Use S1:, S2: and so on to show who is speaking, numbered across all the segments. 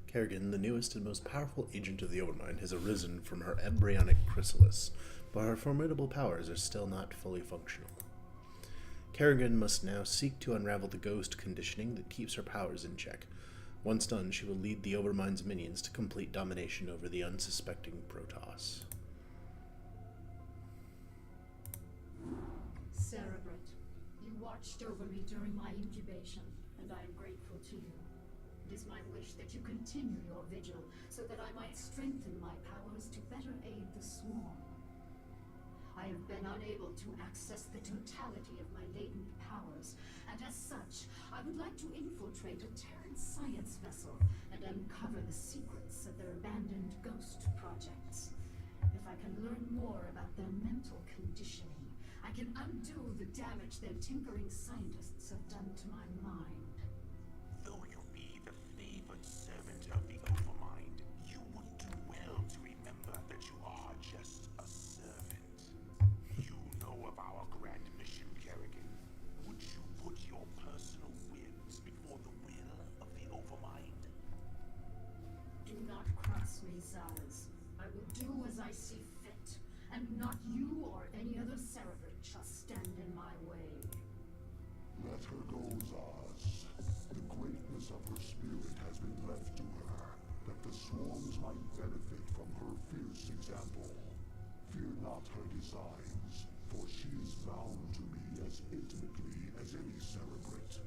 S1: Kerrigan, the newest and most powerful agent of the Overmind, has arisen from her embryonic chrysalis, but her formidable powers are still not fully functional. Kerrigan must now seek to unravel the ghost conditioning that keeps her powers in check. Once done, she will lead the Overmind's minions to complete domination over the unsuspecting Protoss.
S2: Cerebrate, you watched over me during my incubation, and I am grateful to you. It is my wish that you continue your vigil, so that I might strengthen my powers to better aid the swarm. I have been unable to access the totality of my latent powers, and as such, I would like to infiltrate a Terran science vessel and uncover the secrets of their abandoned ghost projects. If I can learn more about their mental conditioning, I can undo the damage their tinkering scientists have done to my mind.
S3: Though you be the favored servant of the Overmind, you would do well to remember that you are just a servant. You know of our grand mission, Kerrigan. Would you put your personal whims before the will of the Overmind?
S2: Do not cross me, Zaz. I will do as I see fit, and not you or any other Cerebrate shall stand in my way.
S4: Let her go, Zaz. The greatness of her spirit has been left to her, that the swarms might benefit from her fierce example. Fear not her designs, for she is bound to me as intimately as any Cerebrate.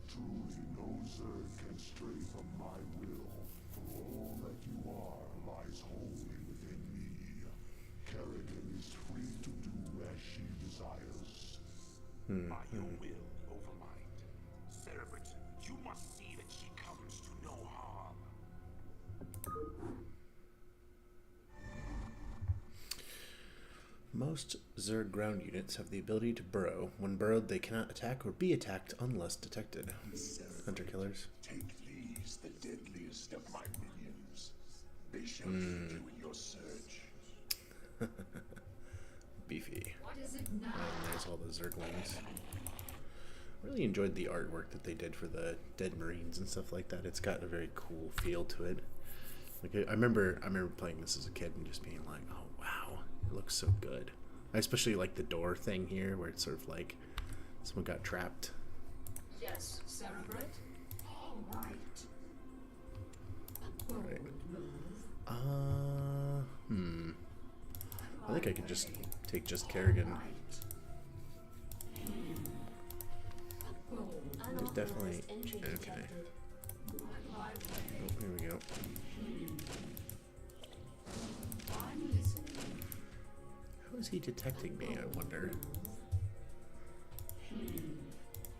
S4: Truly no Zerg can stray from my will, for all that you are lies wholly within me. Kerrigan is free to do as she desires.
S3: By your will, Overmind. Cerebrate, you must see that she comes to no harm.
S1: Most Zerg ground units have the ability to burrow. When burrowed, they cannot attack or be attacked unless detected. Hunter killers.
S4: Take these, the deadliest of my minions. They shall aid you in your search.
S1: Beefy.
S2: What is it now?
S1: And there's all the Zerglings. Really enjoyed the artwork that they did for the dead Marines and stuff like that. It's got a very cool feel to it. Like I remember playing this as a kid and just being like, oh wow, it looks so good. I especially like the door thing here where it's sort of like someone got trapped.
S2: Yes, Cerebrate? All right.
S1: Right. I think I could just take just Kerrigan. There's definitely okay. Oh, here we go. How is he detecting me, I wonder?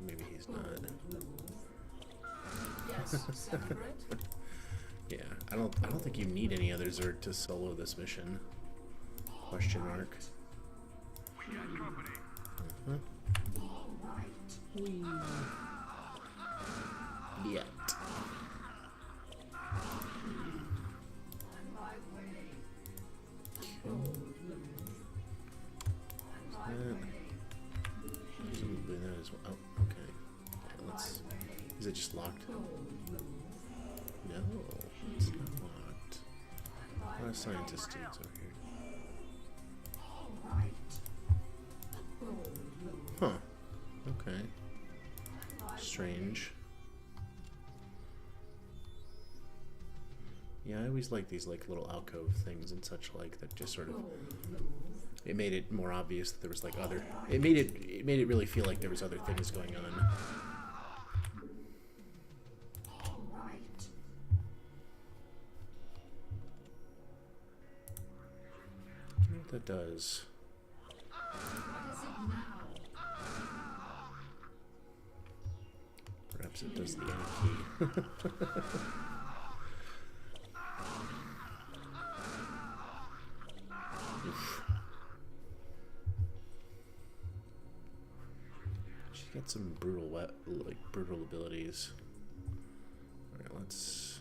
S1: Maybe he's not.
S2: Yes, Cerebrate?
S1: Yeah, I don't think you need any other Zerg to solo this mission. Question mark.
S3: We got company.
S2: All right.
S1: Yet.
S2: On my way.
S1: Presumably that as well. Oh, okay. Let's. Is it just locked? No, it's not locked. A lot of scientist dudes over here. Huh. Okay. Strange. Yeah, I always like these like little alcove things and such like that just sort of it made it more obvious that there was like other it made it really feel like there was other things going on.
S2: All right.
S1: I don't know what that does.
S2: What is it now?
S1: Perhaps it does the end key. Oof. She's got some brutal abilities. Alright, let's.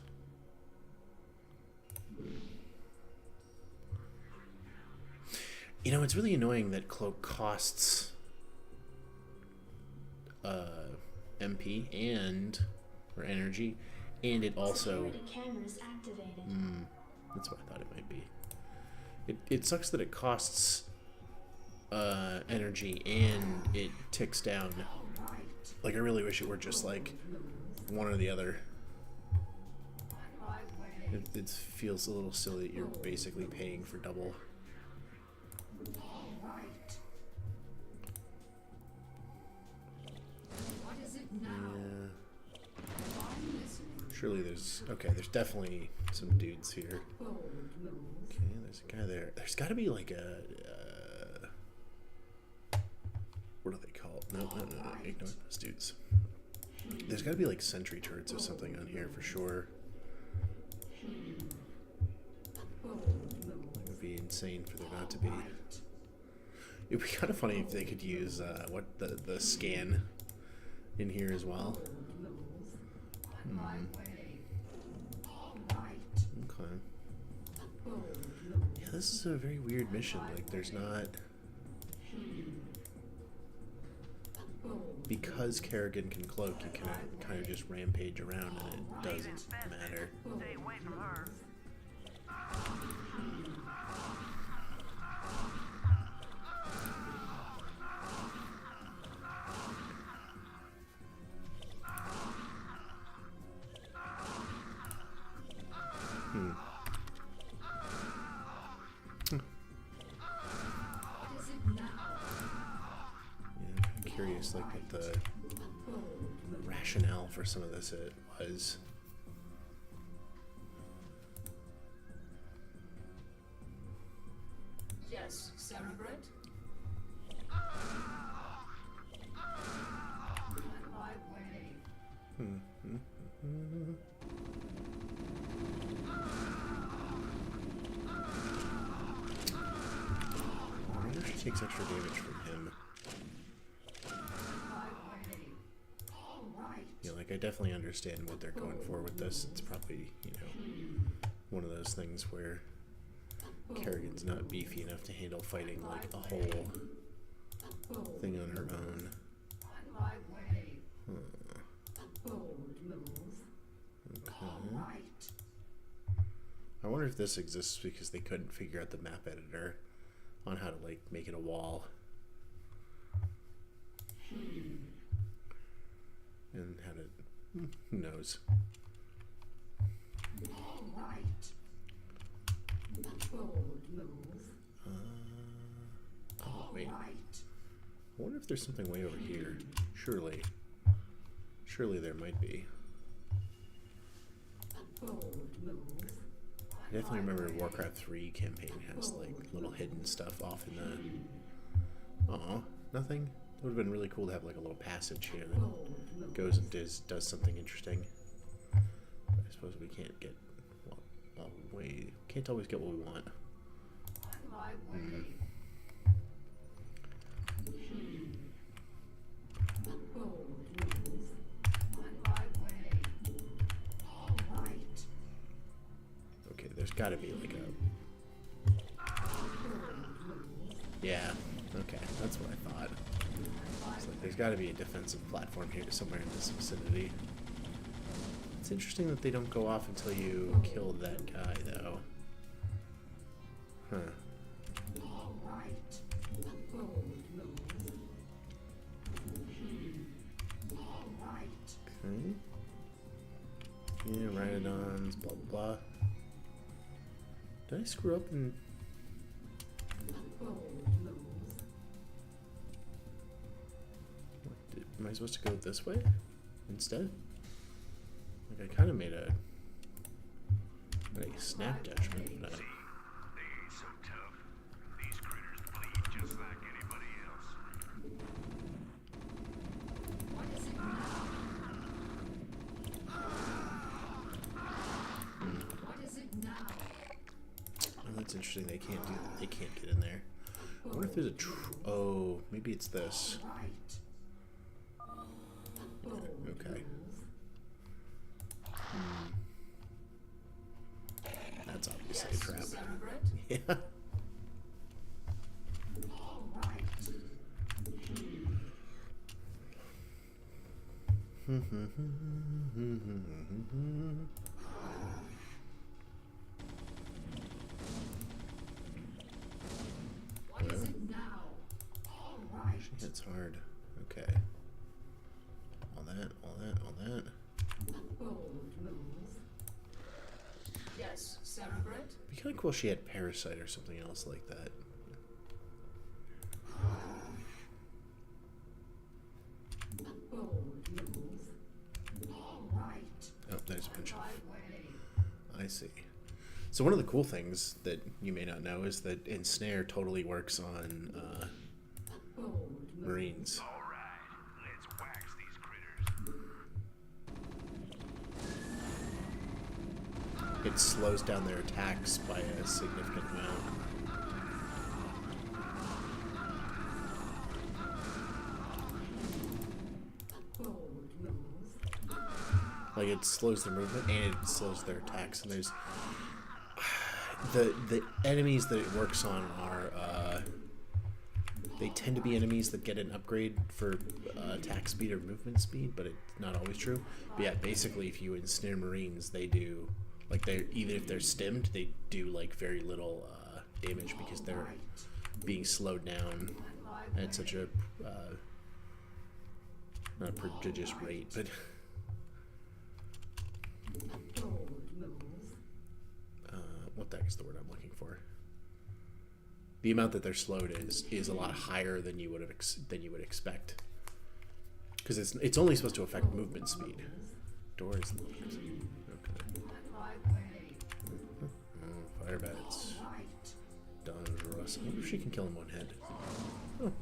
S1: You know, it's really annoying that Cloak costs MP or energy, and it also.
S5: Security cameras activated.
S1: That's what I thought it might be. It sucks that it costs energy and it ticks down. Like, I really wish it were just like one or the other. It feels a little silly that you're basically paying for double. Surely there's definitely some dudes here. Okay, there's a guy there. There's got to be like a what are they called? No, ignore those dudes. There's got to be like sentry turrets or something on here for sure. It would be insane for there not to be. It'd be kind of funny if they could use the scan in here as well. Okay. Yeah, this is a very weird mission. Like, there's not... Because Kerrigan can cloak, you can kind of just rampage around and it doesn't matter.
S6: Stay away from her.
S1: I'm curious, like, what the rationale for some of this it was.
S2: Yes, Cerebrate? My way.
S1: I wonder if she takes extra damage from him. Yeah, like, I definitely understand what they're going for with this. It's probably, you know, one of those things where Kerrigan's not beefy enough to handle fighting like a whole thing on her own.
S2: My way.
S1: Okay. I wonder if this exists because they couldn't figure out the map editor on how to, like, make it a wall. And how to... who knows? Oh, wait. I wonder if there's something way over here. Surely. Surely there might be. I definitely remember Warcraft 3 campaign has, like, little hidden stuff off in the... Uh-oh. Nothing? It would have been really cool to have, like, a little passage here that goes and does something interesting. But I suppose we can't get... well, we can't always get what we want. Okay, there's got to be like a... Yeah, okay, that's what I thought. It's like there's got to be a defensive platform here somewhere in this vicinity. It's interesting that they don't go off until you kill that guy, though. Huh. Okay. Yeah, Rhinodont's, blah, blah, blah. Did I screw up and... Am I supposed to go this way instead? Like, I kind of made a snap judgment, but I...
S6: They ain't so tough. These critters bleed just like anybody else.
S2: What is it now? What is it now?
S1: Oh, that's interesting. They can't do that. They can't get in there. I wonder if there's a... oh, maybe it's this. Okay. That's obviously a trap. Yeah.
S2: What is it now? All right.
S1: She hits hard. Okay. All that, all that, all that.
S2: Bold move. Yes, Cerebrate.
S1: It'd be kind of cool if she had Parasite or something else like that.
S2: Bold move. All right.
S1: Oh, there's a bunch of...
S2: My way.
S1: I see. So one of the cool things that you may not know is that Ensnare totally works on
S2: Bold move.
S1: Marines.
S6: Alright, let's wax these critters.
S1: It slows down their attacks by a significant amount.
S2: Bold move.
S1: Like, it slows their movement and it slows their attacks. And there's the enemies that it works on are they tend to be enemies that get an upgrade for attack speed or movement speed, but it's not always true. But yeah, basically, if you ensnare Marines, they do like they either if they're stimmed, they do like very little damage because they're being slowed down at such a not a prodigious rate, but.
S2: Bold move.
S1: What the heck is the word I'm looking for? The amount that they're slowed is a lot higher than you would have than you would expect. Because it's only supposed to affect movement speed. Door is locked. Okay.
S2: My way.
S1: Oh, fire bats.
S2: Right.
S1: Dangerous. I wonder if she can kill in one hit. Oh.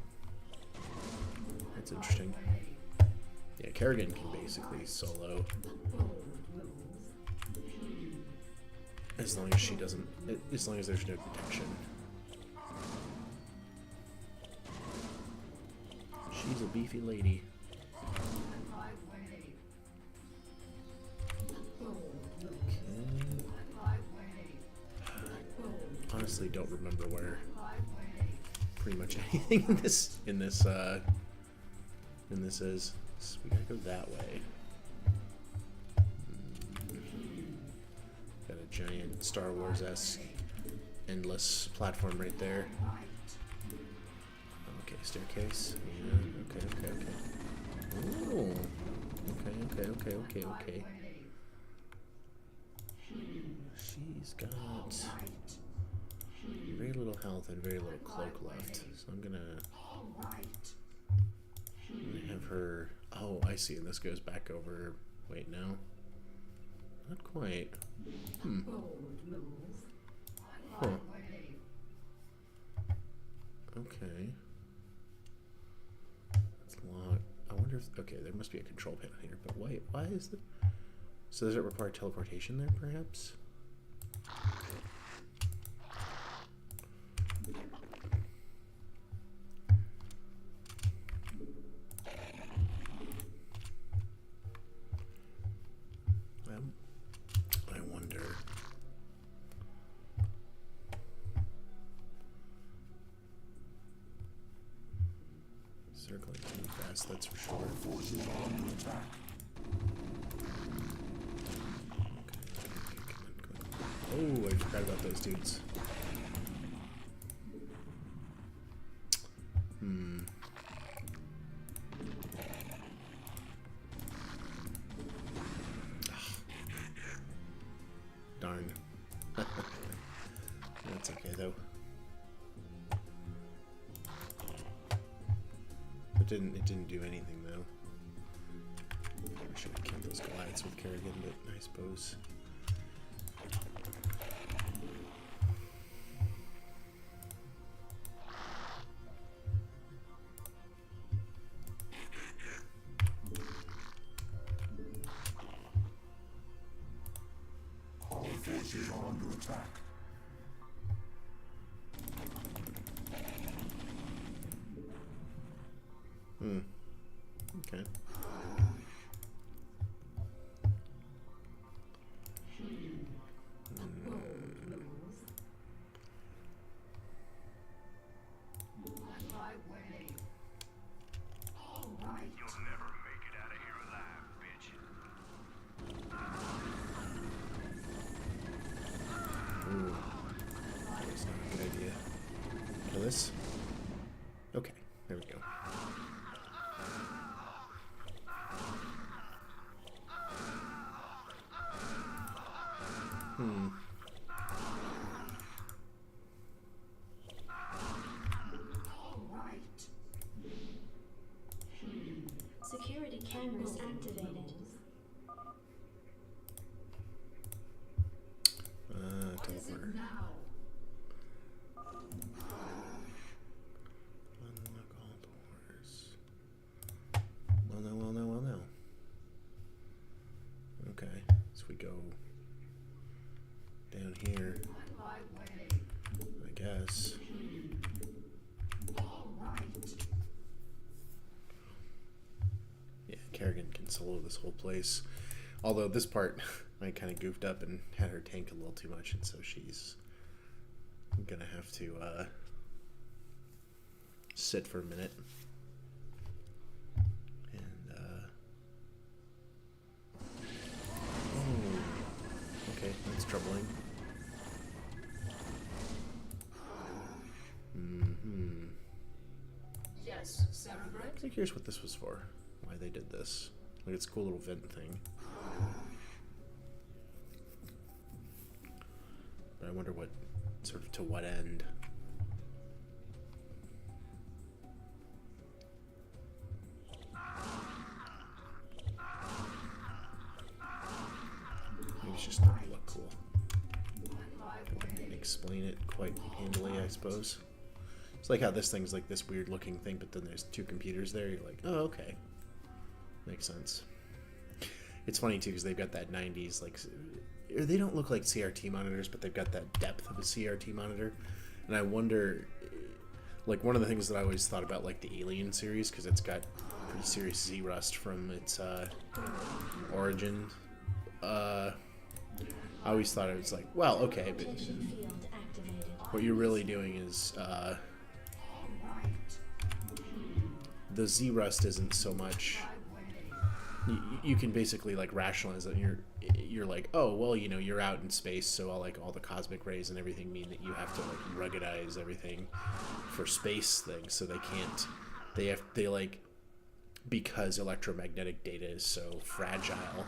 S1: That's interesting. Yeah, Kerrigan can basically solo.
S2: Bold move.
S1: As long as she doesn't, as long as there's no detection. She's a beefy lady.
S2: My way. Bold move.
S1: Okay.
S2: My way. Bold.
S1: Honestly, don't remember where
S2: My way.
S1: pretty much anything in this is. So we gotta go that way. Got a giant Star Wars-esque endless platform right there. Okay, staircase. Yeah, okay. Ooh. Okay. She's got very little health and very little cloak left. So I'm gonna have her... Oh, I see. And this goes back over... Wait, no. Not quite.
S2: Bold move.
S1: Huh.
S2: My way.
S1: Okay. It's locked. I wonder if... Okay, there must be a control panel here, but why is the... So does it require teleportation there, perhaps? I wonder... Circling too fast, that's for sure.
S4: Forces are under attack.
S1: Oh, I forgot about those dudes. Darn. That's okay though. It didn't do anything though. I should have killed those Goliaths with Kerrigan, but I suppose.
S4: Our forces are under attack.
S1: Okay.
S2: My way. All right.
S6: You'll never make it out of here alive,
S5: Security cameras activated.
S1: Teleport.
S2: Now,
S1: Unlock all doors. Well, no, well, no, well, no. Okay, so we go down here,
S2: my way.
S1: I guess.
S2: All right.
S1: Yeah, Kerrigan can solo this whole place. Although this part, I kind of goofed up and had her tank a little too much, and so she's gonna have to sit for a minute. And, oh, okay, that's troubling.
S2: Yes, Cerebrate.
S1: I'm curious what this was for. Why they did this. Like, it's a cool little vent thing. But I wonder what, sort of, to what end. Maybe it's just not look cool. Explain it quite handily, I suppose. It's like how this thing's like this weird looking thing, but then there's two computers there. You're like, oh, okay. Makes sense. It's funny too because they've got that 90s like, they don't look like CRT monitors, but they've got that depth of a CRT monitor. And I wonder, like one of the things that I always thought about like the Alien series, because it's got pretty serious Z rust from its origin. I always thought it was like, well, okay, but
S5: Protection field activated.
S1: what you're really doing is the Z rust isn't so much. You can basically like rationalize it. You're like, oh well, you know, you're out in space, so all the cosmic rays and everything mean that you have to like ruggedize everything for space things. So they like because electromagnetic data is so fragile,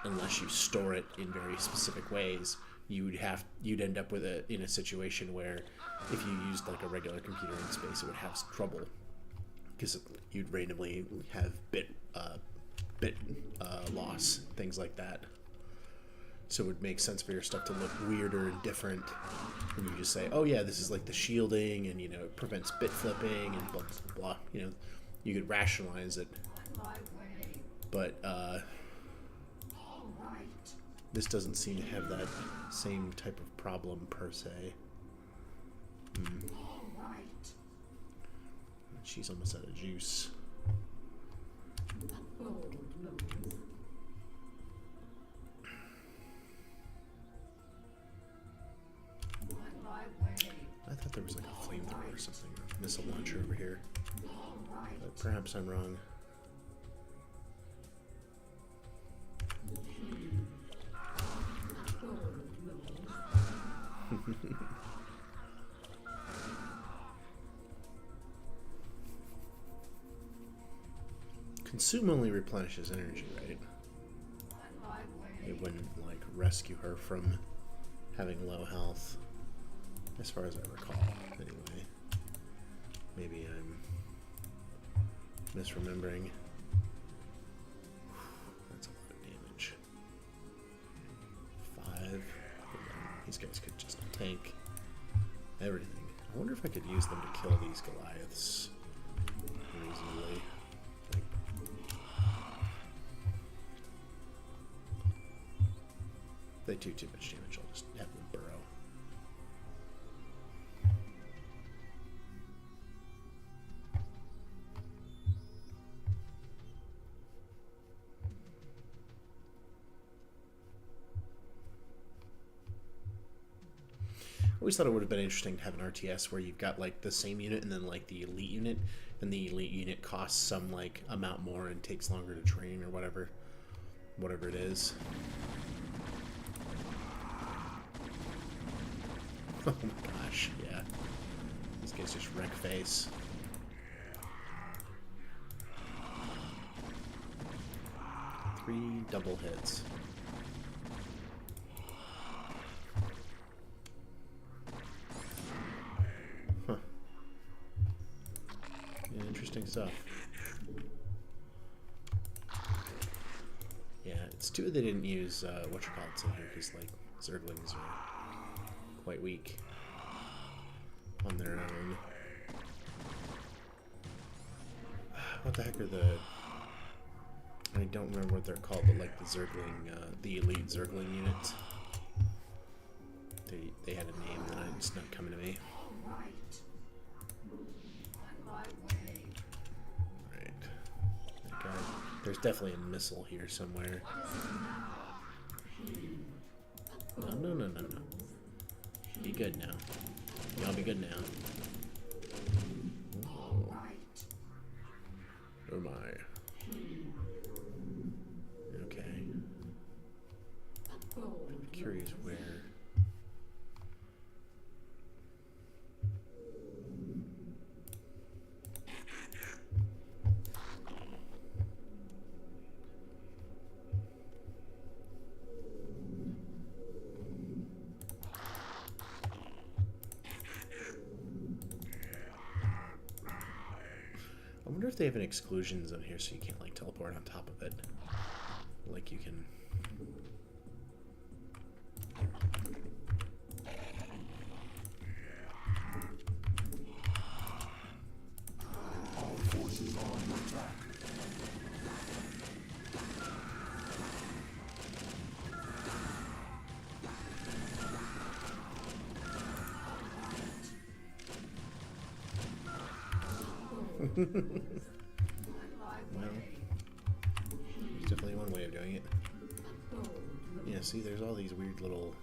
S1: unless you store it in very specific ways, you'd end up with in a situation where if you used like a regular computer in space, it would have trouble because you'd randomly have bit loss, things like that. So it would make sense for your stuff to look weirder and different, and you just say, oh yeah, this is like the shielding, and you know, it prevents bit flipping and blah blah blah. You know, you could rationalize it, but this doesn't seem to have that same type of problem per se. She's almost out of juice. I thought there was like a flamethrower or something, a missile launcher over here. But perhaps I'm wrong. Consume only replenishes energy, right? It wouldn't like rescue her from having low health, as far as I recall. Anyway, maybe I'm misremembering. That's a lot of damage. 5. These guys could just tank everything. I wonder if I could use them to kill these Goliaths reasonably. If they do too much damage, I'll just have them burrow. I always thought it would have been interesting to have an RTS where you've got like the same unit and then like the elite unit, and the elite unit costs some like amount more and takes longer to train or whatever it is. Oh my gosh, yeah. These guys just wreck face. Three double hits. stuff. Yeah, it's too bad they didn't use whatchamacallits in here, because like Zerglings are quite weak on their own. What the heck are the... I don't remember what they're called, but like the Zergling, the elite Zergling units. They had a name that it's not coming to me. Right. That guy. There's definitely a missile here somewhere. No. Be good now. Y'all be good now. Oh my. Okay. I'm curious where. I wonder if they have an exclusion zone here so you can't like teleport on top of it. Like you can.
S4: All forces are under attack.
S1: Well, there's definitely one way of doing it. Yeah, see, there's all these weird little...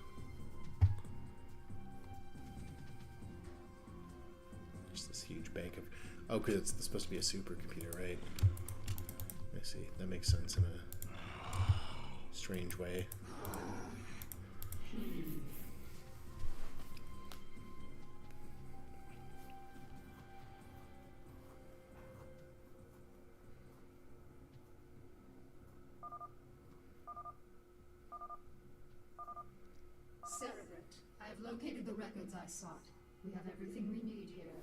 S1: Just this huge bank of... Oh, because it's supposed to be a supercomputer, right? I see. That makes sense in a strange way.
S2: I have located the records I sought. We have everything we need here.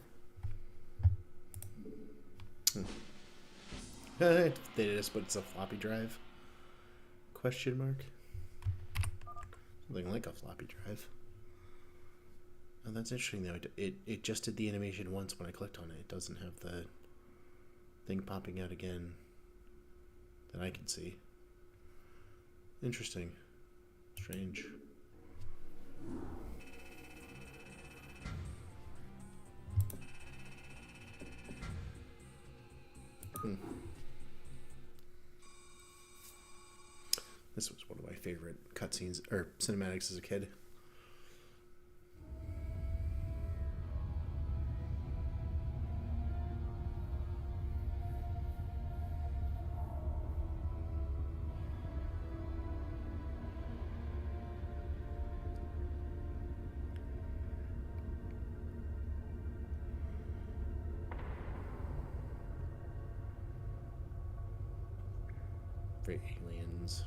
S1: They just put it's a floppy drive? Question mark? Something like a floppy drive. Oh, that's interesting though. It just did the animation once when I clicked on it. It doesn't have the thing popping out again that I can see. Interesting. Strange. This was one of my favorite cutscenes or cinematics as a kid. For aliens.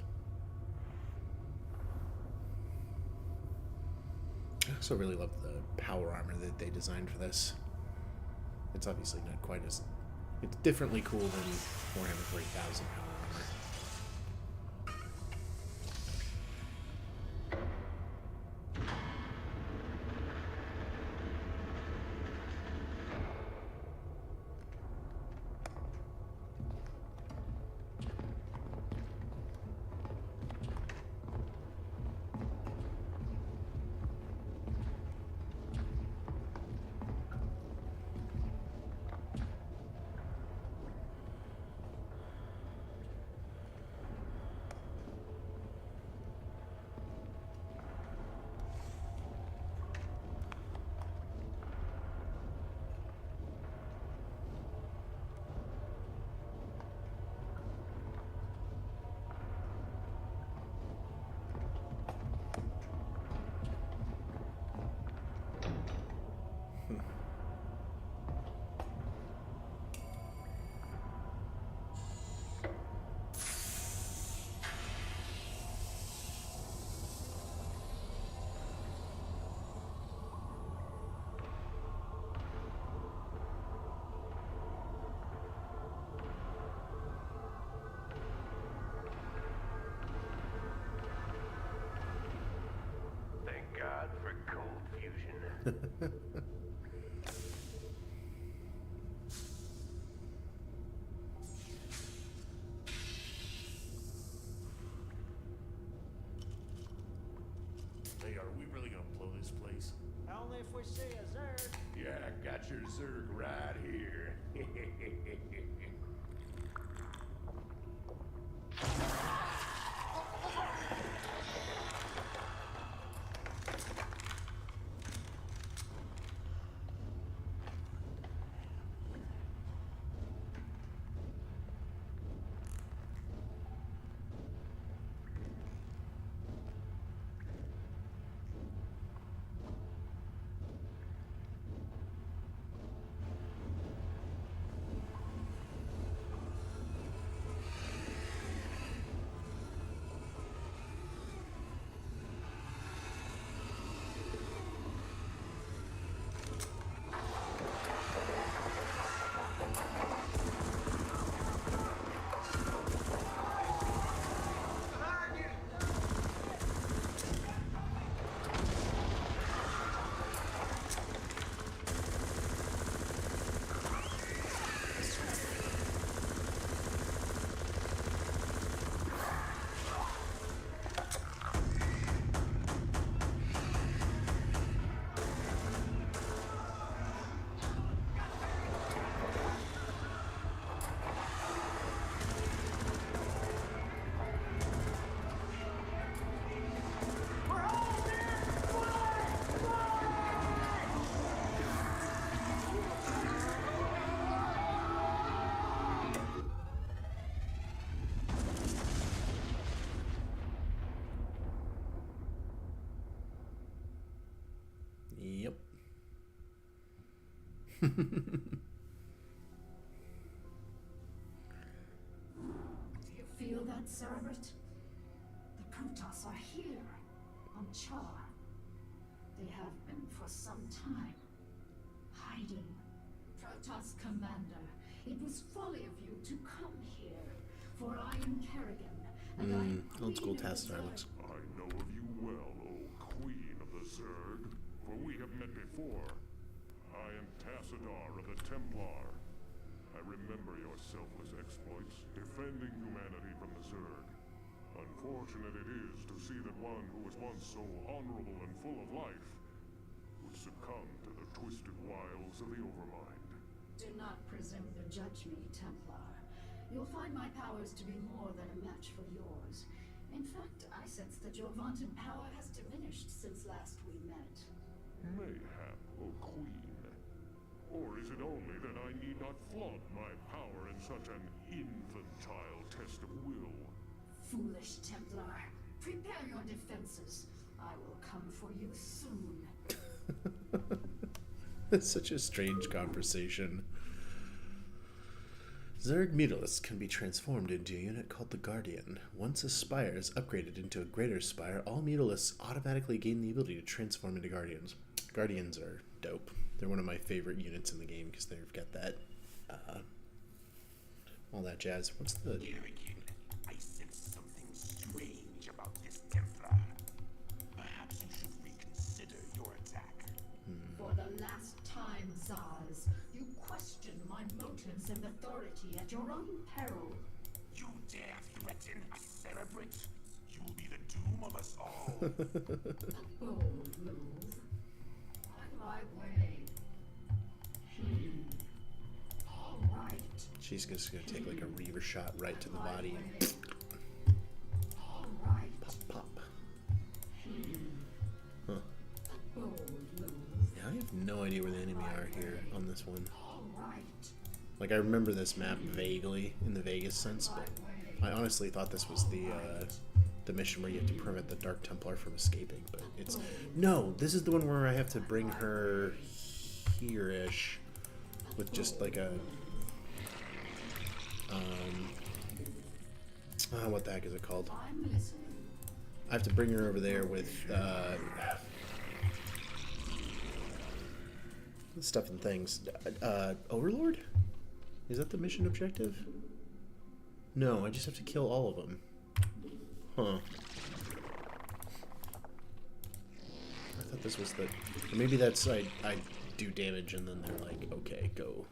S1: I also really love the power armor that they designed for this. It's obviously not quite as... It's differently cool than Warhammer 40,000 power armor. Hey, are we really gonna blow this place?
S7: Only if we see a Zerg.
S3: Yeah, got your Zerg right here.
S1: Yep.
S2: Do you feel that, Cerebrate? The Protoss are here, on Char. They have been for some time, hiding. Protoss Commander, it was folly of you to come here, for I am Kerrigan, and I am
S1: Old school
S2: Queen of
S1: task
S2: the Zerg.
S1: dialects.
S4: I know of you well, O Queen of the Zerg, for we have met before. I am Tassadar of the Templar. I remember your selfless exploits, defending humanity from the Zerg. Unfortunate it is to see that one who was once so honorable and full of life would succumb to the twisted wiles of the Overmind.
S2: Do not presume to judge me, Templar. You'll find my powers to be more than a match for yours. In fact, I sense that your vaunted power has diminished since last we met.
S4: Mayhap, O Queen. Or is it only that I need not flaunt my power in such an infantile test of will?
S2: Foolish Templar. Prepare your defenses. I will come for you soon.
S1: It's such a strange conversation. Zerg Mutalisks can be transformed into a unit called the Guardian. Once a spire is upgraded into a greater spire, all Mutalisks automatically gain the ability to transform into Guardians. Guardians are dope. They're one of my favorite units in the game because they've got that, all that jazz. What's the...
S3: Kerrigan, I sense something strange about this Templar. Perhaps you should reconsider your attack.
S2: For the last time, Zaz, you question my motives and authority at your own peril.
S3: You dare threaten a Cerebrate? You will be the doom of us all.
S2: Bold move. On my way. All right.
S1: She's just gonna take like a Reaver shot right to the body and
S2: All right.
S1: pop, pop. Huh.
S2: Bold move.
S1: Yeah, I have no idea where the enemy are here on this one.
S2: All right.
S1: Like, I remember this map vaguely in the Vegas sense, but I honestly thought this was the mission where you have to prevent the Dark Templar from escaping, but it's... No, this is the one where I have to bring her here-ish with just like a... what the heck is it called?
S2: I'm listening.
S1: I have to bring her over there with, stuff and things. Overlord? Is that the mission objective? No, I just have to kill all of them. Huh. thought this was the... Or maybe that's I do damage and then they're like, okay, go.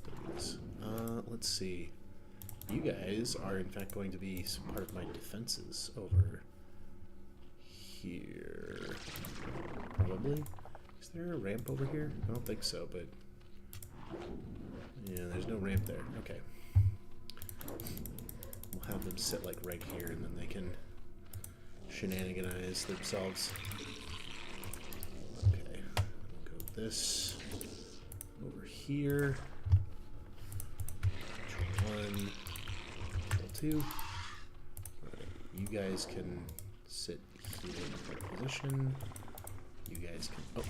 S1: Go do this. Let's see. You guys are in fact going to be some part of my defenses over here. Probably. Is there a ramp over here? I don't think so, but... Yeah, there's no ramp there. Okay. We'll have them sit like right here and then they can shenaniganize themselves. Okay. Go this over here. Control 1. Control 2. Alright, you guys can sit here in the right position. You guys can... Oh.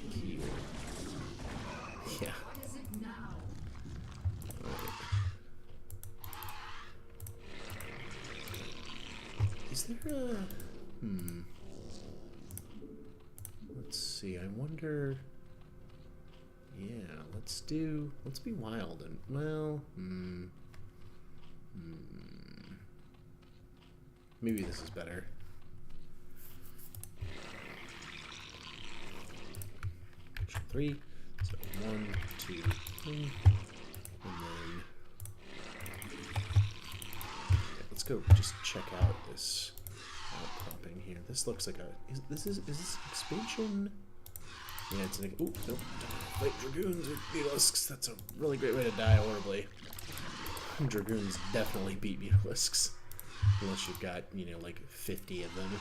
S1: Here. Yeah.
S2: What is it now?
S1: Alright. Is there a... Let's see, I wonder... Yeah, let's be wild and, well, maybe this is better. Control 3, so 1, 2, 3, and then, okay, let's go just check out this outcropping here. This looks like a, is this expansion? Yeah, it's like, ooh, nope, fight Dragoons with Beetlisks. That's a really great way to die horribly. Dragoons definitely beat Beetlisks. Unless you've got, you know, like 50 of them.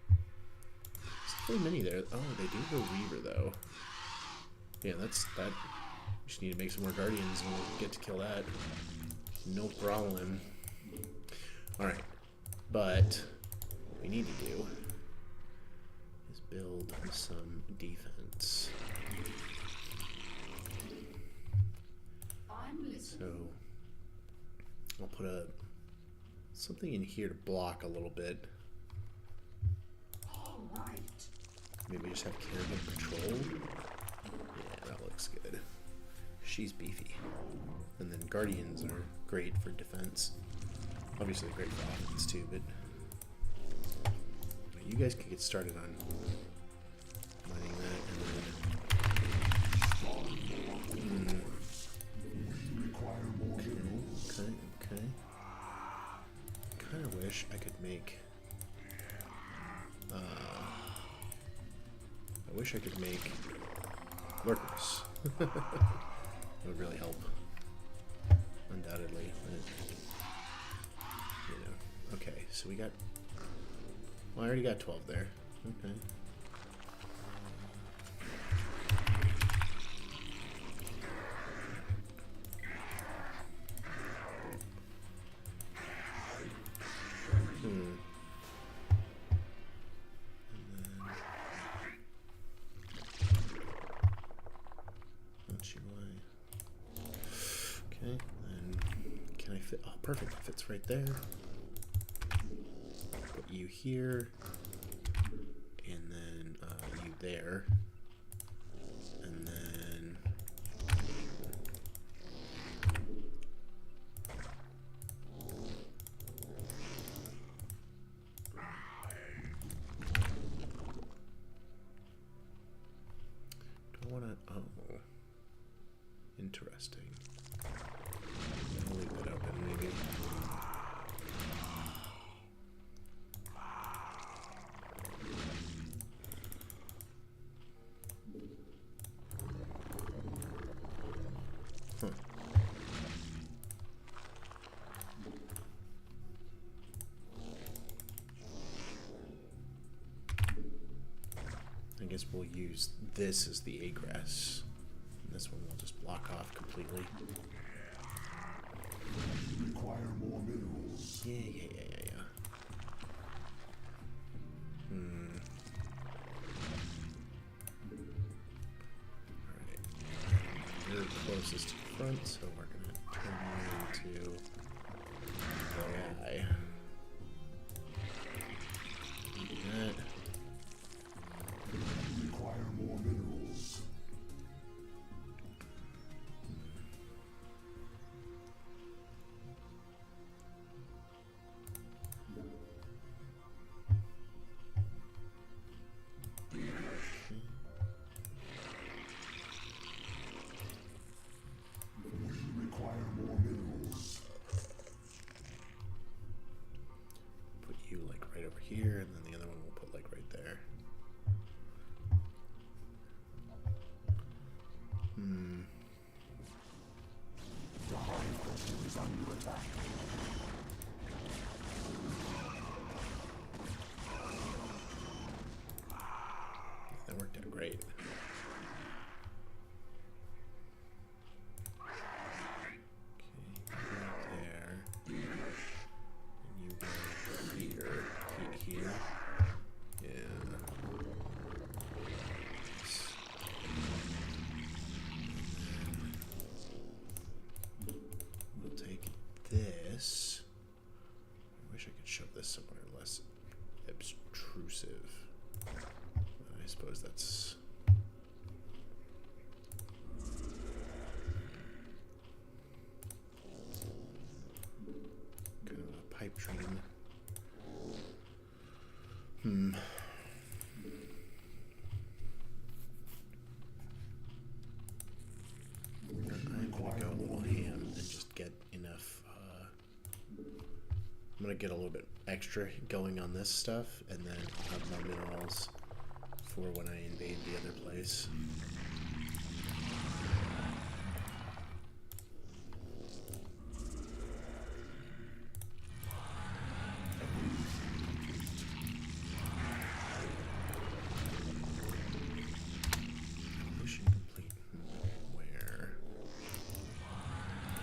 S1: There's really many there. Oh, they do have a Reaver, though. Yeah, that's that. We just need to make some more Guardians and we'll get to kill that. No problem. Alright. But, what we need to do is build some defense.
S2: I'm listening.
S1: So, I'll put something in here to block a little bit.
S2: All right.
S1: Maybe just have Kerrigan patrol. Yeah, that looks good. She's beefy. And then Guardians are great for defense. Obviously great for offense too, but you guys can get started on mining that and then... Okay. Kind of wish I could make... I wish I could make lurkers. That would really help. Undoubtedly. But, you know. Okay, so we got... Well, I already got 12 there. Okay. Okay, then can I fit? Oh, perfect. It fits right there. Put you here, and then you there, and then do I want to? Oh, interesting. I'll leave that open, maybe. Huh. I guess we'll use this as the egress. And this one we'll just block off completely.
S4: Require more minerals.
S1: Yeah. Alright. You're closest to the front, so we're gonna turn you into the guy. Do that.
S4: Require more minerals.
S1: this. I wish I could shove this somewhere less obtrusive. I suppose that's... kind of a pipe dream. I'm gonna go a little ham and just get enough. I'm gonna get a little bit extra going on this stuff, and then have more minerals for when I invade the other place. Evolution complete. Where?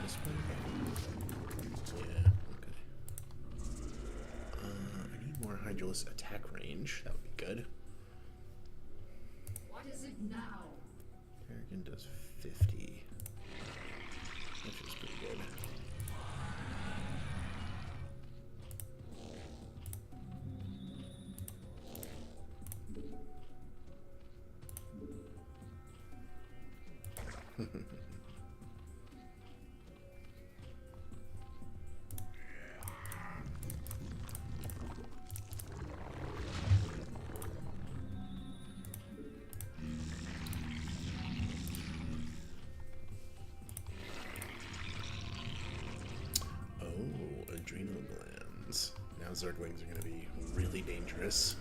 S1: This one? Yeah, okay. I need more Hydralis attack range. That would be good.
S2: What is it now?
S1: Kerrigan does 50. That feels pretty good. Oh, adrenal glands. Now Zerglings are going to be really dangerous.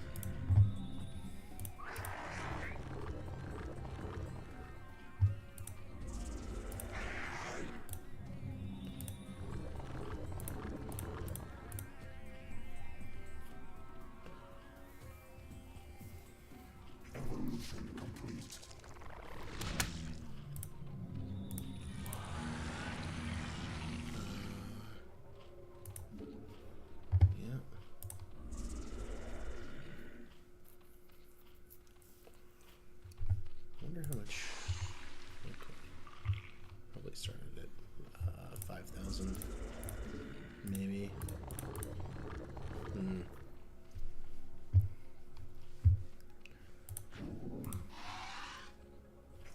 S4: Evolution complete.
S1: Yeah. I wonder how much. Okay. Probably started at 5,000. Maybe.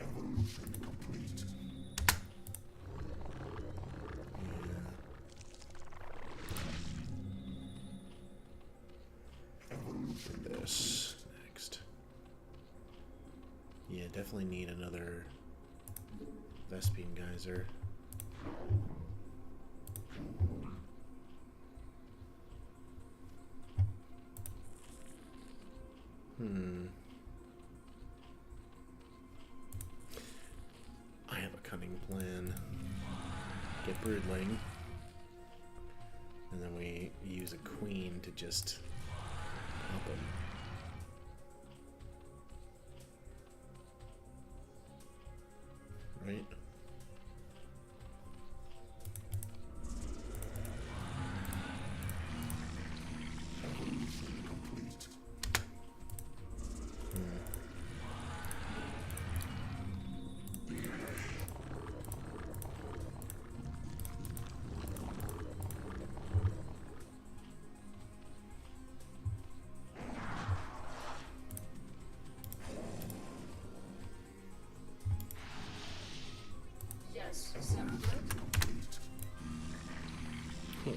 S4: Evolution complete. Evolution
S1: This next. Yeah, definitely need another Vespine geyser. I have a cunning plan. Get Broodling. And then we use a queen to just pop him. Right?
S4: evolution complete.
S2: Yes, sound good?
S1: Cool.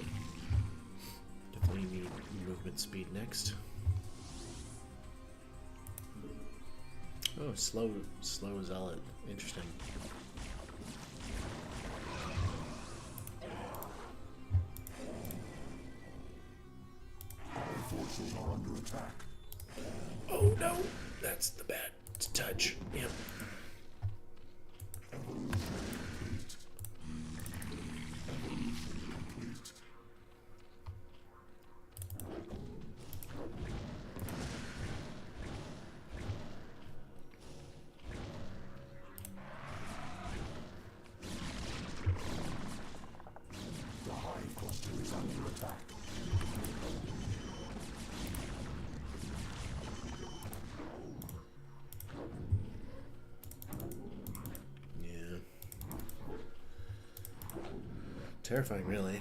S1: Definitely need movement speed next. Oh, slow zealot. Interesting.
S4: Our forces are under attack.
S1: Oh no! That's the bad touch. Yep.
S4: Evolution complete. Evolution complete. The hive cluster is under attack.
S1: Yeah. Terrifying, really.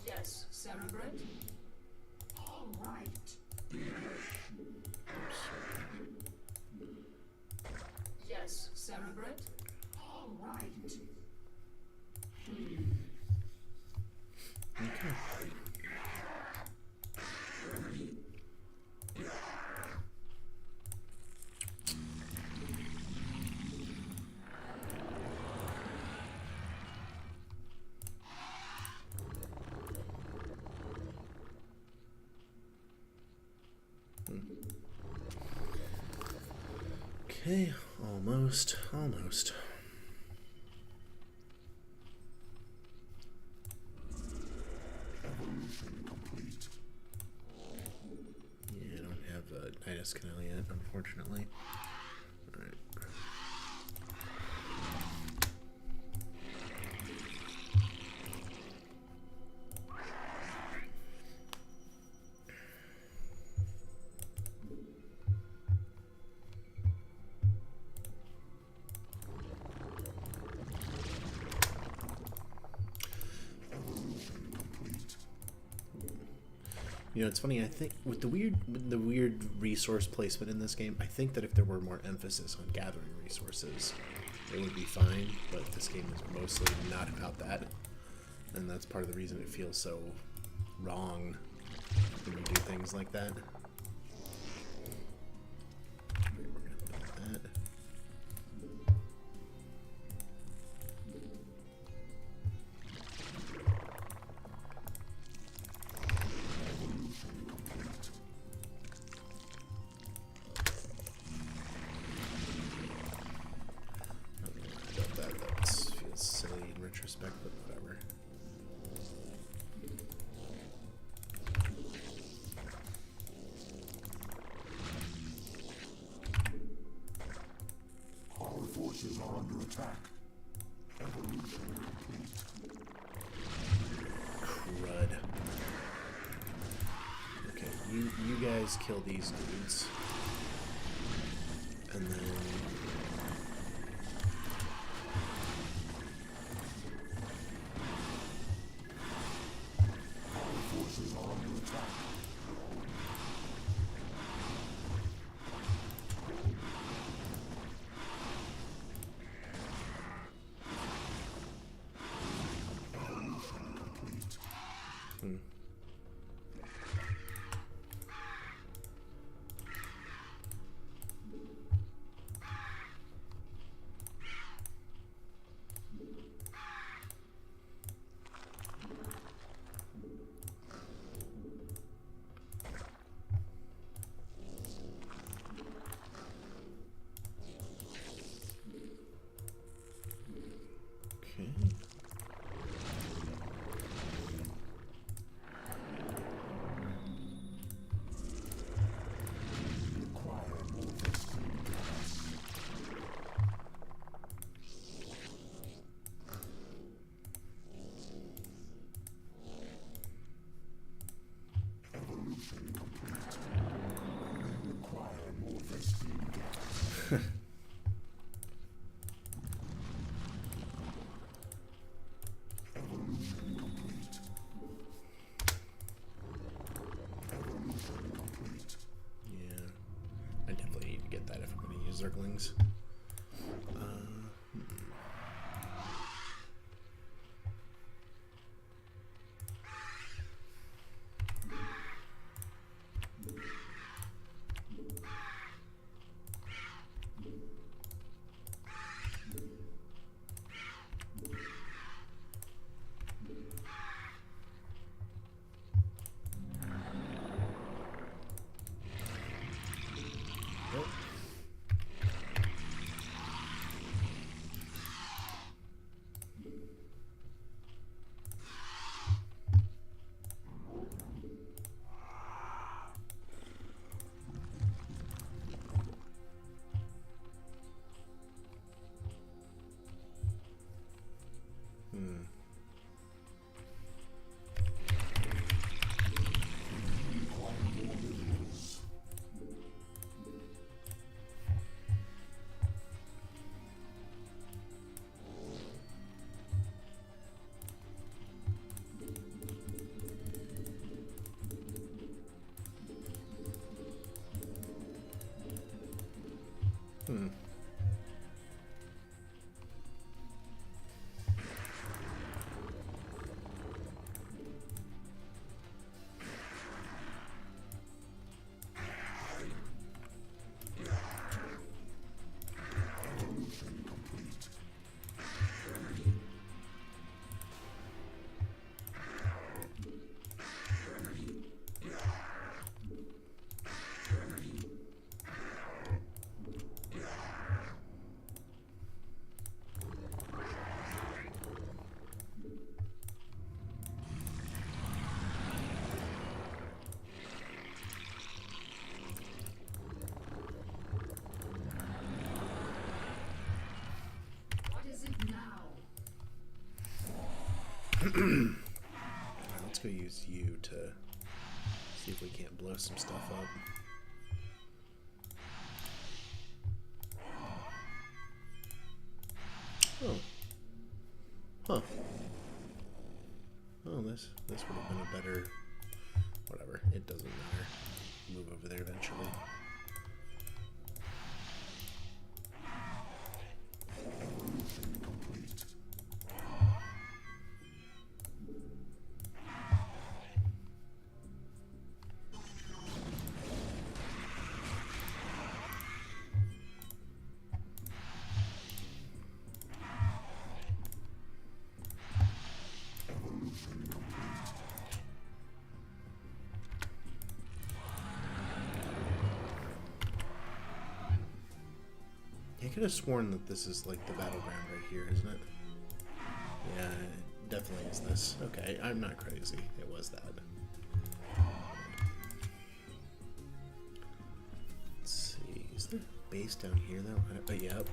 S2: Yes, Cerebrate? All right. Yes, Cerebrate? All right.
S1: Okay, almost.
S4: Evolution complete.
S1: Yeah, I don't have a Nidus Canal yet, unfortunately. Alright. You know, it's funny. I think with the weird resource placement in this game, I think that if there were more emphasis on gathering resources, it would be fine. But this game is mostly not about that, and that's part of the reason it feels so wrong when you do things like that. We're gonna put that. That feels silly in retrospect, but whatever.
S4: Our forces are under attack. Evolution complete.
S1: Crud. Okay, you guys kill these dudes. And then
S4: Our forces are under attack. Evolution complete.
S1: okay.
S4: Require more vesting gas. Evolution complete. Require more vesting gas. Evolution complete. Evolution complete.
S1: Yeah. I definitely need to get that if I'm going to use Zerglings. Alright, let's go use you to see if we can't blow some stuff up. Oh. Huh. Oh, this would have been a better... Whatever, it doesn't matter. Move over there eventually.
S4: Evolution complete. Evolution complete.
S1: I could have sworn that this is like the battleground right here, isn't it? Yeah, it definitely is this. Okay, I'm not crazy. It was that. Let's see. Is there a base down here though? Yep.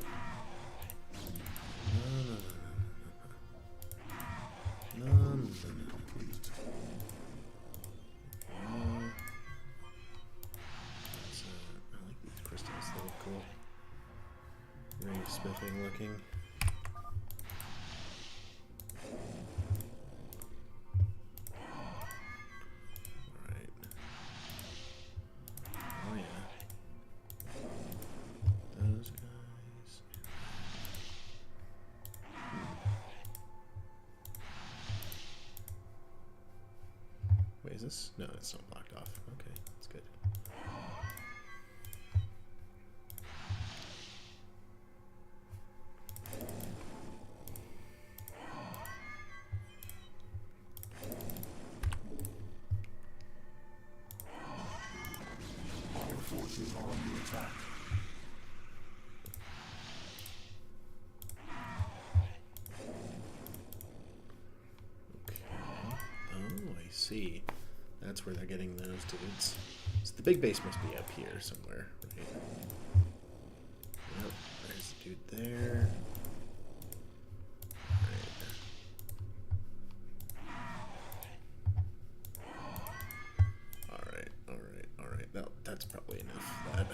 S1: No. I like these crystals. They look cool. Very smithing looking. Alright. Oh yeah. Those guys. Wait, is this? No, it's not blocked off. Okay, that's good.
S4: Our forces are under attack.
S1: Okay. Oh, I see. That's where they're getting those dudes. So the big base must be up here somewhere, right? Yep, there's the dude there. Alright. That's probably enough of that.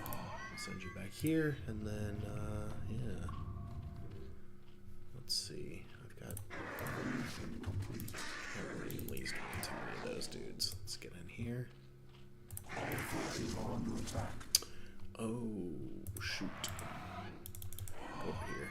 S1: I'll send you back here, and then, yeah. Let's see. I've got...
S4: Evolution complete.
S1: At least too many of those dudes. Let's get in here.
S4: Our forces are under attack.
S1: Oh, shoot. Go over here.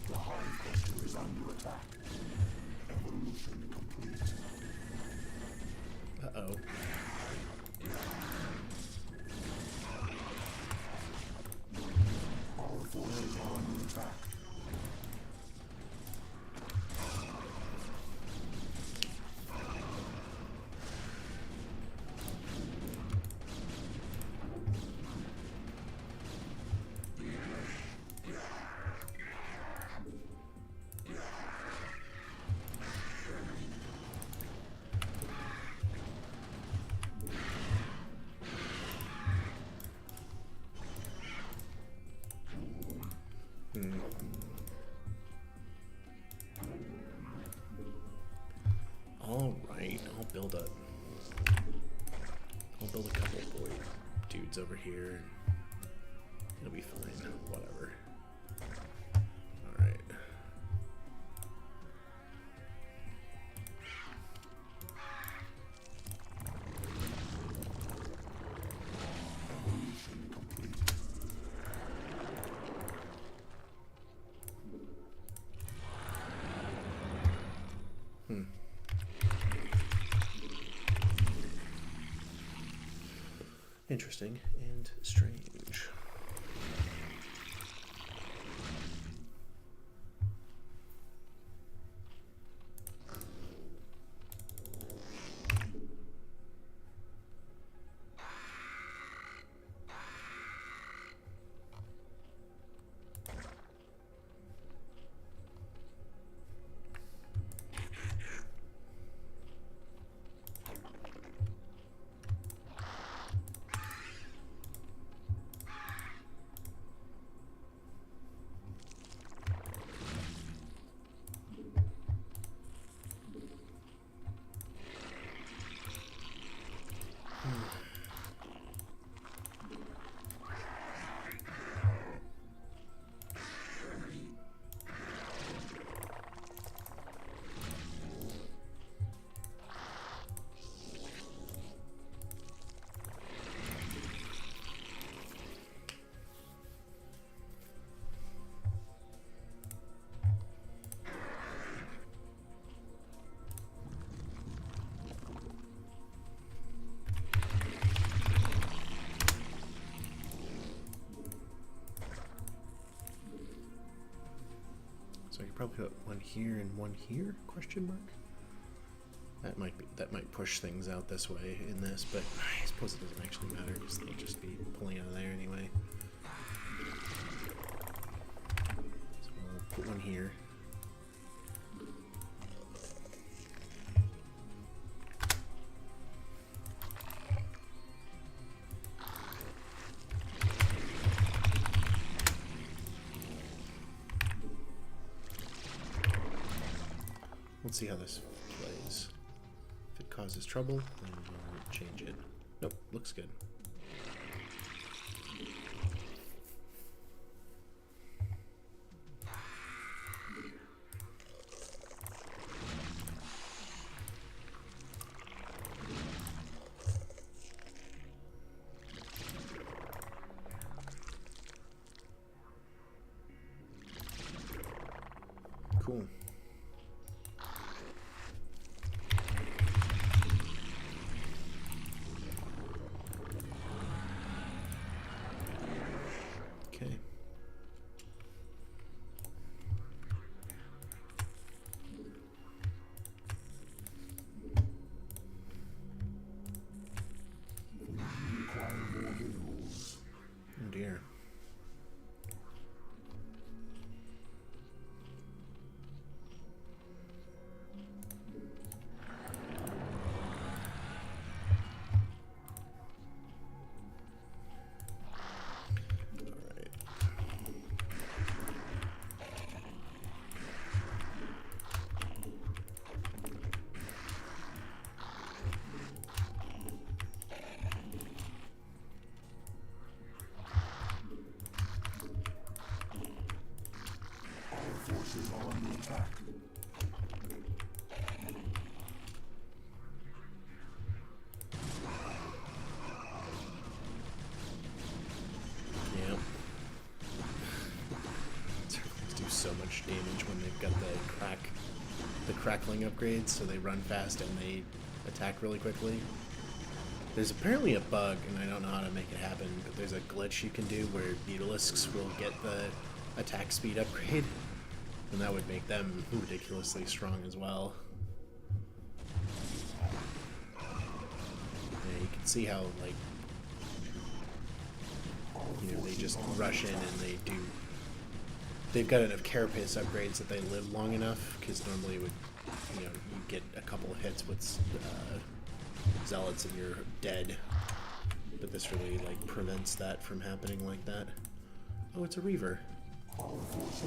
S4: The hive cluster is under attack. Evolution complete.
S1: Uh-oh.
S4: Our forces are under attack.
S1: Alright, I'll build a couple boy dudes over here. It'll be fine. Whatever. Alright.
S4: Evolution complete.
S1: Interesting and strange. So I could probably put one here and one here? Question mark. That might push things out this way in this, but I suppose it doesn't actually matter because they'll just be pulling out of there anyway. So we'll put one here. Let's see how this plays. If it causes trouble, then we'll change it. Nope, looks good. Cool. Okay. Oh dear.
S4: Forces are under attack.
S1: Yep. Zerglings do so much damage when they've got the crackling upgrades, so they run fast and they attack really quickly. There's apparently a bug, and I don't know how to make it happen, but there's a glitch you can do where Beetalisks will get the attack speed upgrade, and that would make them ridiculously strong as well. Yeah, you can see how, like, you know, they just rush in and they've got enough carapace upgrades that they live long enough, because normally it would, you know, you get a couple of hits with zealots and you're dead, but this really, like, prevents that from happening like that. Oh, it's a reaver. Well,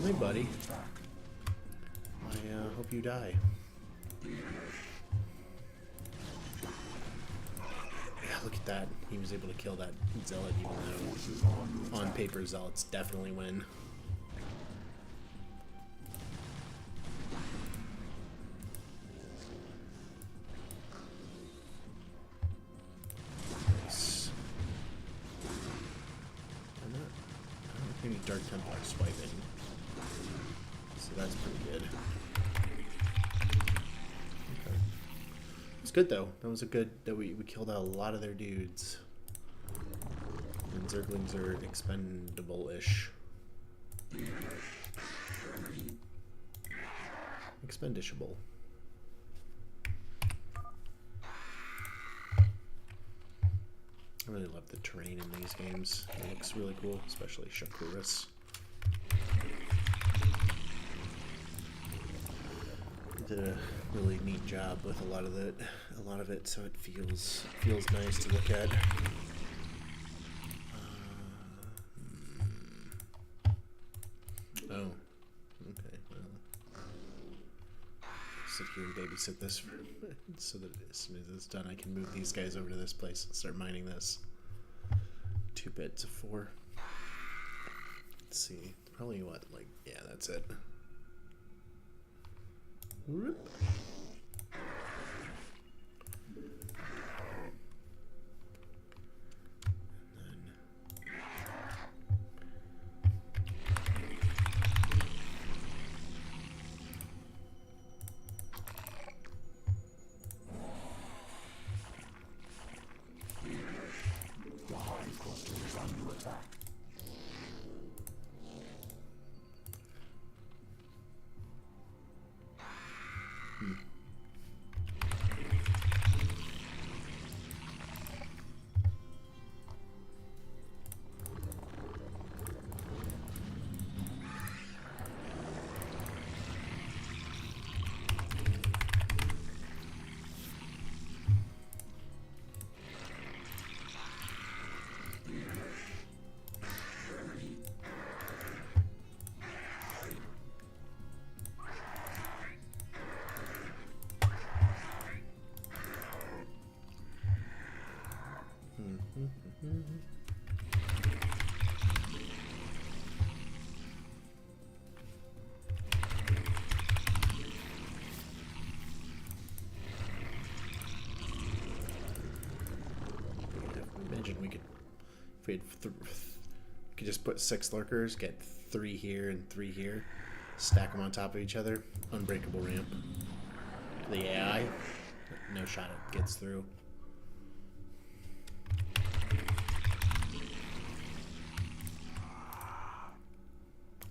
S1: hey, buddy. I hope you die. Yeah, look at that. He was able to kill that zealot, even though on paper zealots definitely win. Nice. I don't think any Dark Templar swiping. So that's pretty good. Okay. It's good though. That was a good that we killed out a lot of their dudes. And Zerglings are expendable-ish. Expendishable. I really love the terrain in these games. It looks really cool, especially Shakuras. Did a really neat job with a lot of it, so it feels nice to look at. Oh, okay. Well, sit here and babysit this so that as soon as it's done, I can move these guys over to this place and start mining this. 2 bits of 4. Let's see. Probably what? Like, yeah, that's it. Whoop. Imagine we could, if we had could just put 6 lurkers, get 3 here and 3 here, stack them on top of each other, unbreakable ramp. The AI, no shot it gets through.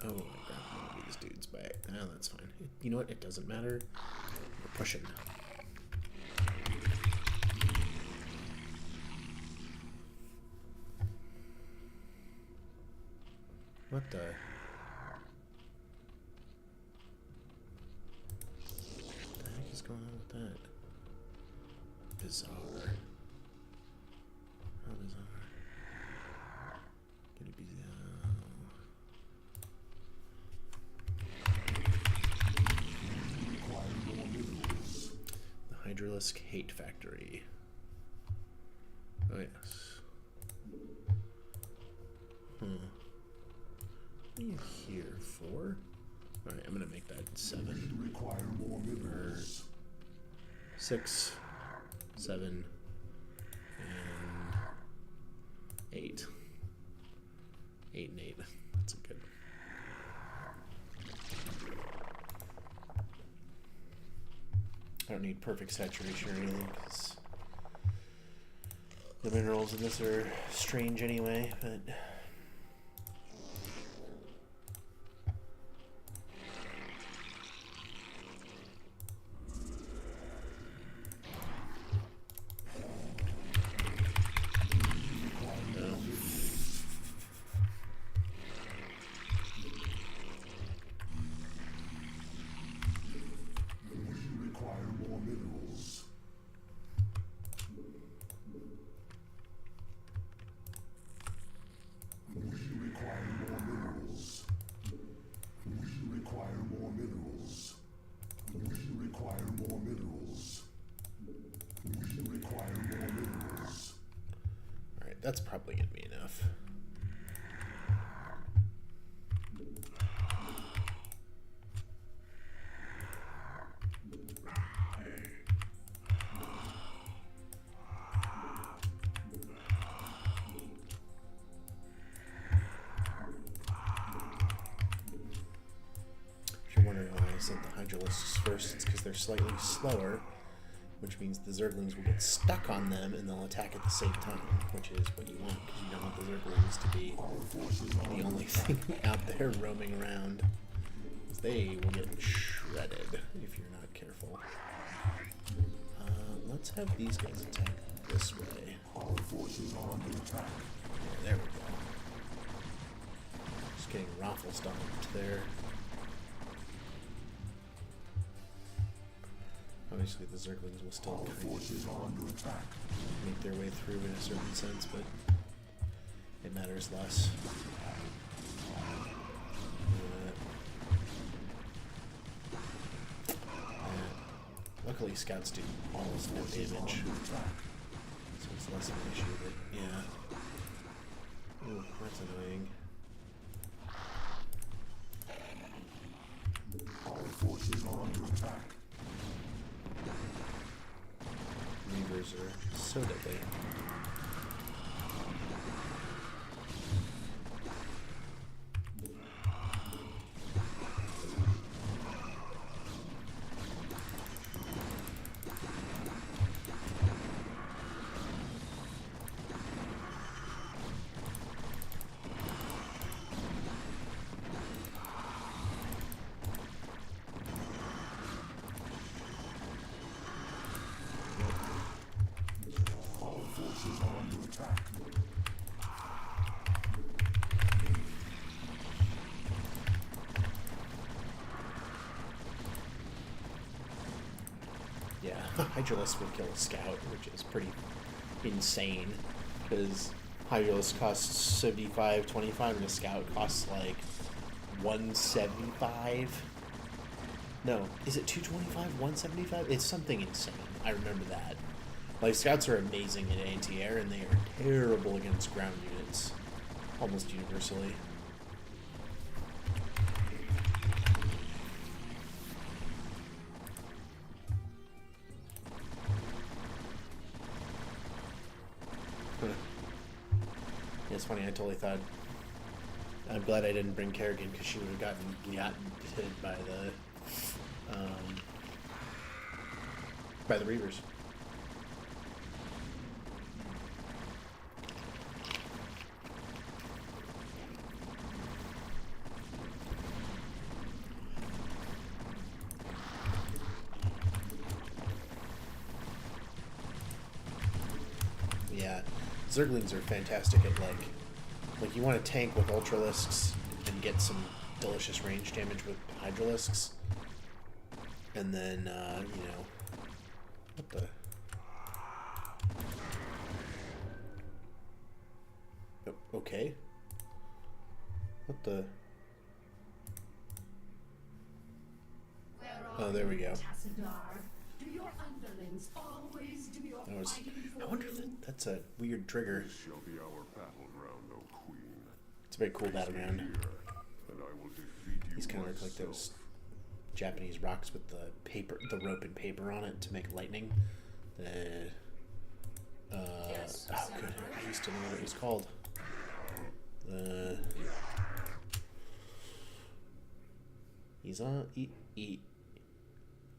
S1: Oh, I grabbed one of these dudes by it. Oh, that's fine. You know what? It doesn't matter. We're pushing. What the? What the heck is going on with that? Bizarre. How bizarre. Could it be the Hydralisk Hate Factory? Oh yes. What are you here for? Alright, I'm gonna make that 7.
S4: Require more minerals.
S1: 6, 7, and 8. 8 and 8. That's a good. I don't need perfect saturation or anything because the minerals in this are strange anyway, but. That's probably gonna be enough. If you're wondering why I sent the Hydralisks first, it's because they're slightly slower, which means the Zerglings will get stuck on them and they'll attack at the same time, which is what you want, because you don't want the Zerglings to be the only thing out there roaming around. Because they will get shredded if you're not careful. Let's have these guys attack this way.
S4: Our forces are under attack.
S1: Yeah, there we go. Just getting raffle stomped there. Obviously, the Zerglings will still kind of make their way through in a certain sense, but it matters less. Luckily, scouts do almost no damage, so it's less of an issue, but yeah. Ooh, that's annoying.
S4: Our forces are under attack.
S1: Reavers are so deadly. Yeah, Hydralisk will kill a scout, which is pretty insane, because Hydralisk costs 75.25 and a scout costs like 175. No, is it 225, 175? It's something insane. I remember that. Like, scouts are amazing in anti-air, and they are terrible against ground units, almost universally. It's funny, I totally thought... I'm glad I didn't bring Kerrigan, because she would have gotten hit by the Reavers. Yeah, Zerglings are fantastic at like you want to tank with Ultralisks and get some delicious range damage with Hydralisks, and then you know, what the. Okay. What the? Oh, there we go.
S2: Do your underlings always do your
S1: I
S2: fighting for
S1: wonder if
S2: you?
S1: that's a weird trigger.
S4: This shall be our battleground, O Queen.
S1: It's a very cool battleground.
S4: Here, and I will defeat you.
S1: These kind of look like those Japanese rocks with the rope and paper on it to make lightning. Oh, good. I used to know what it was called.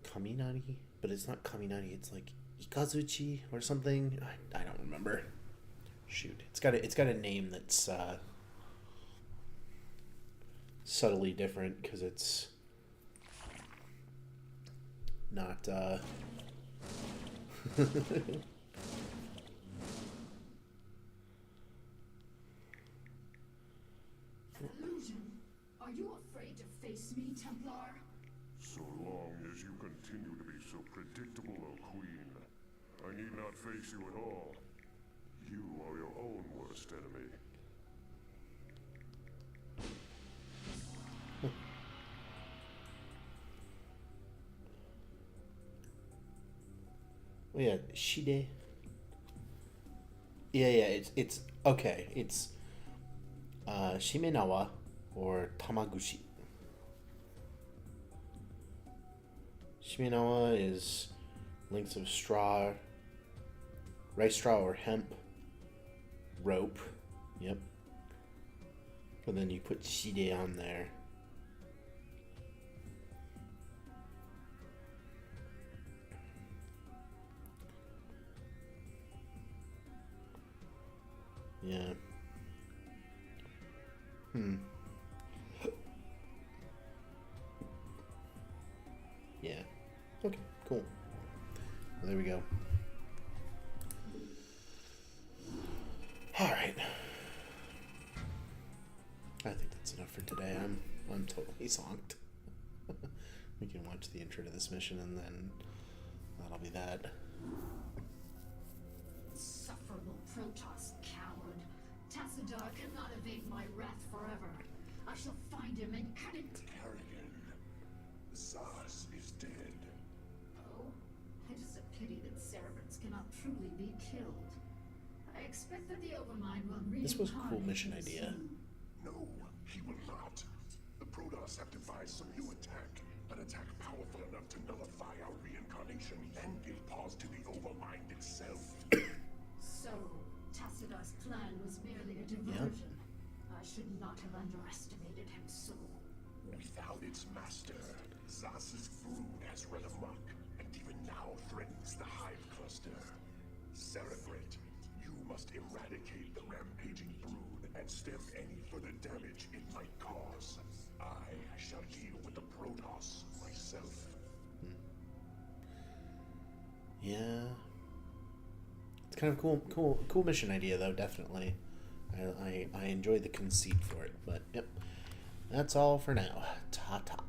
S1: Kaminari, but it's not Kaminari. It's like Ikazuchi or something. I don't remember. Shoot, it's got a name that's subtly different because it's not.
S2: Illusion. Are you afraid to face me, Templar?
S4: So long as you continue to be so predictable, O Queen, I need not face you at all. You are your own worst enemy.
S1: Oh yeah, Shide. Yeah, it's okay. It's Shimenawa or Tamaguchi. Shimenawa is lengths of straw, rice straw or hemp, rope. Yep. And then you put Shide on there. Yeah. Yeah. Okay, cool. Well, there we go. Alright. I think that's enough for today. I'm totally zonked. We can watch the intro to this mission and then that'll be that.
S2: Insufferable Protoss coward. Tassadar cannot evade my wrath forever. I shall find him and cut it.
S4: Kerrigan, Zaz is dead.
S2: Oh, killed. I expect that the Overmind will
S1: This was a cool
S2: reincarnate
S1: mission
S2: him
S1: idea.
S2: soon.
S4: No, he will not. The Protoss have devised some new attack. An attack powerful enough to nullify our reincarnation and give pause to the Overmind itself.
S2: So, Tacitus' plan was merely a diversion. I should not have underestimated him so.
S4: Without its master, Zas's brood has run amok, and even now threatens the Hive Cluster. Cerebrate, you must eradicate the rampaging brood and stem any further damage it might cause. I shall deal with the Protoss myself.
S1: Yeah. It's kind of cool mission idea though, definitely. I enjoy the conceit for it, but yep. That's all for now. Ta-ta.